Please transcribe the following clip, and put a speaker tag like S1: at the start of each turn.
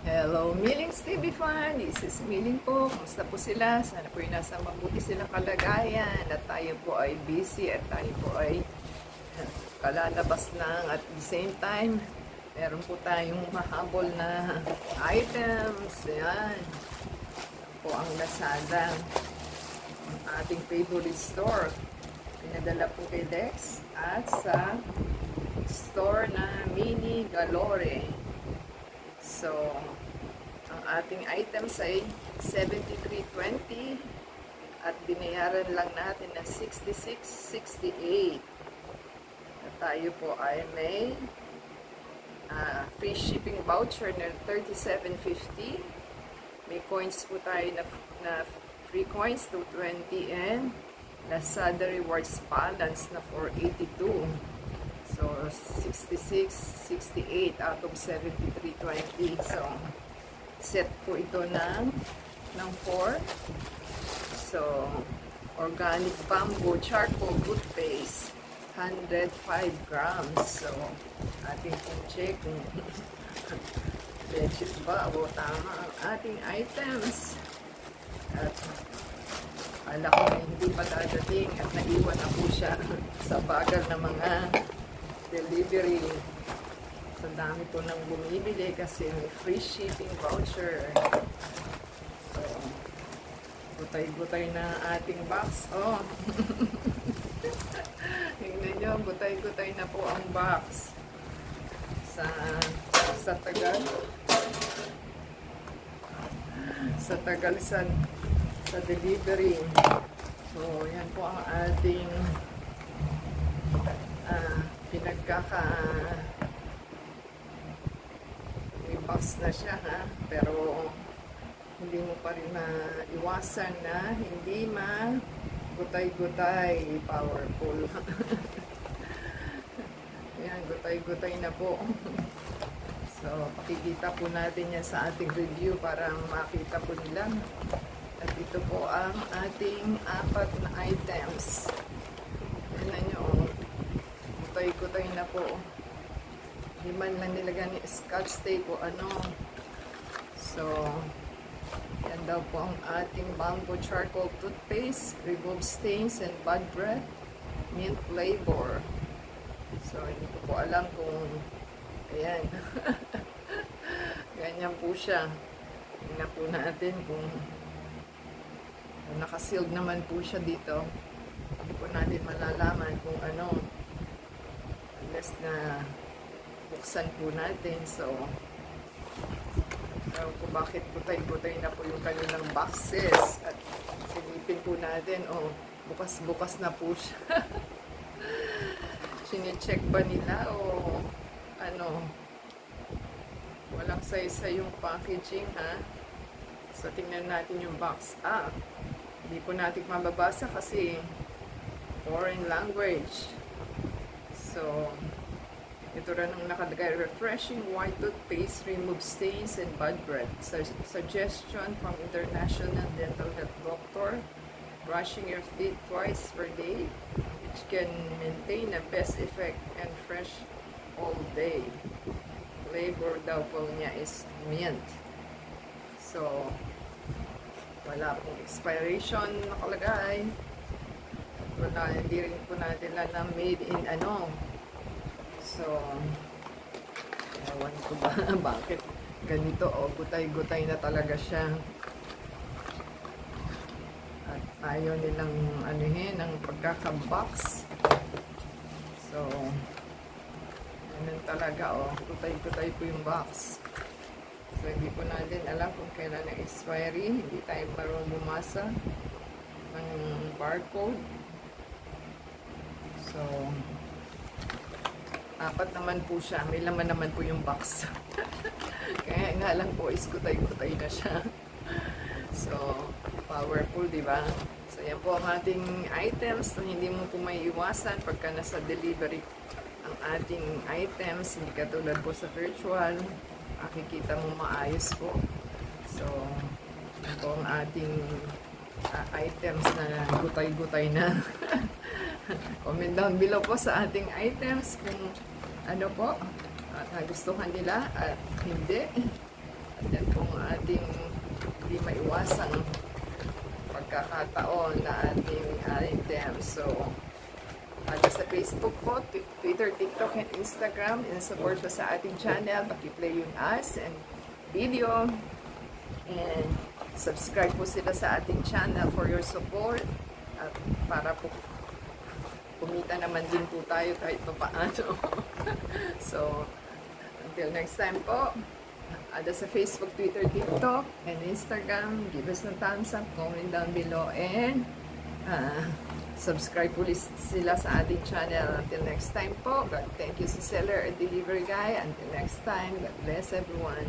S1: Hello, Millings TV fan! This is Milling po. Kumusta po sila? Sana po yung nasa mabuti silang kalagayan. At tayo po ay busy at tayo po ay kalalabas lang. At the same time, meron po tayong mahabol na items. Ayan. Po ang Lazada. Ang ating favorite store. Pinadala po kay Dex at sa store na Mini Galore. So, ang ating items ay 73.20 at binayaran lang natin na 66.68. At tayo po ay may free shipping voucher na 37.50. May coins po tayo na free coins to 20 and Lazada rewards balance na 482. So, 66.68 out of 73.20. So, set po ito ng 4. So, organic bamboo charcoal toothpaste, 105 grams. So, ating pong check kung legit ba o tama ang ating items. At ala ko na hindi pa dadating at naiwan na po siya sa bagal ng mga delivery. So, dami po nang bumibili kasi may free shipping voucher. So, gutay-gutay na ating box. Oh. Tingnan nyo, gutay-gutay na po ang box. Sa tagal. Sa tagal sa delivery. So, yan po ang ating may box na siya, ha? Pero hindi mo pa rin maiwasan na hindi gutay-gutay, powerful. Yan, gutay-gutay na po. So, pakikita po natin yan sa ating review para makita po nila. At ito po ang ating 4 na items. Tignan nyo, oh. Gutay-gutay na po. Hindi man lang nilagyan ni scotch tape o ano. So, yan daw po ang ating bamboo charcoal toothpaste. Remove stains and bad breath. Mint flavor. So, hindi ko po alam kung ayan. Ganyan po siya. Tingnan po natin kung nakasealed naman po siya dito. Hindi po natin malalaman kung ano. Unless na buksan po natin. So, kung bakit butay-butay na po yung kanilang boxes. At silipin po natin, oh, bukas-bukas na po siya. Sine-check ba nila o ano, walang size yung packaging, ha? So, tingnan natin yung box. Hindi po natin mababasa kasi foreign language. So, ito rin ang nakalagay, refreshing white toothpaste, remove stains and bad breath. Suggestion from International Dental Health Doctor, brushing your teeth twice per day, which can maintain a best effect and fresh all day. Flavor daw po niya is mint. So, wala pong expiration nakalagay. Wala, hindi rin po natin na made in ano. So, ewan ko ba bakit ganito, o gutay-gutay na talaga siya. At ayaw nilang anuhin ang pagkakabox. So, ganun talaga, o gutay-gutay po yung box. So, hindi po natin alam kung kailan ang expiry. Hindi tayo marunong bumasa ng barcode. So, 4 naman po siya. May laman naman po yung box. Kaya nga lang po is gutay-gutay na siya. So, powerful, di ba? So, yan po ang ating items na hindi mo po may iwasan pagka nasa delivery ang ating items. Hindi katulad po sa virtual. Makikita mo maayos po. So, yan po ang ating items na gutay-gutay na. Comment down below po sa ating items kung ano po, at nagustuhan nila at hindi. At yan pong ating hindi maiwasang pagkakataon na ating item. So, sa Facebook po, Twitter, TikTok, and Instagram. And support po sa ating channel. Paki-play yung ads and video. And subscribe po sila sa ating channel for your support. At para po kumita naman din po tayo kahit paano. So, until next time po, sa Facebook, Twitter, TikTok, and Instagram. Give us a thumbs up, comment down below, and subscribe po sila sa ating channel. Until next time po, God thank you sa seller and delivery guy. Until next time, God bless everyone.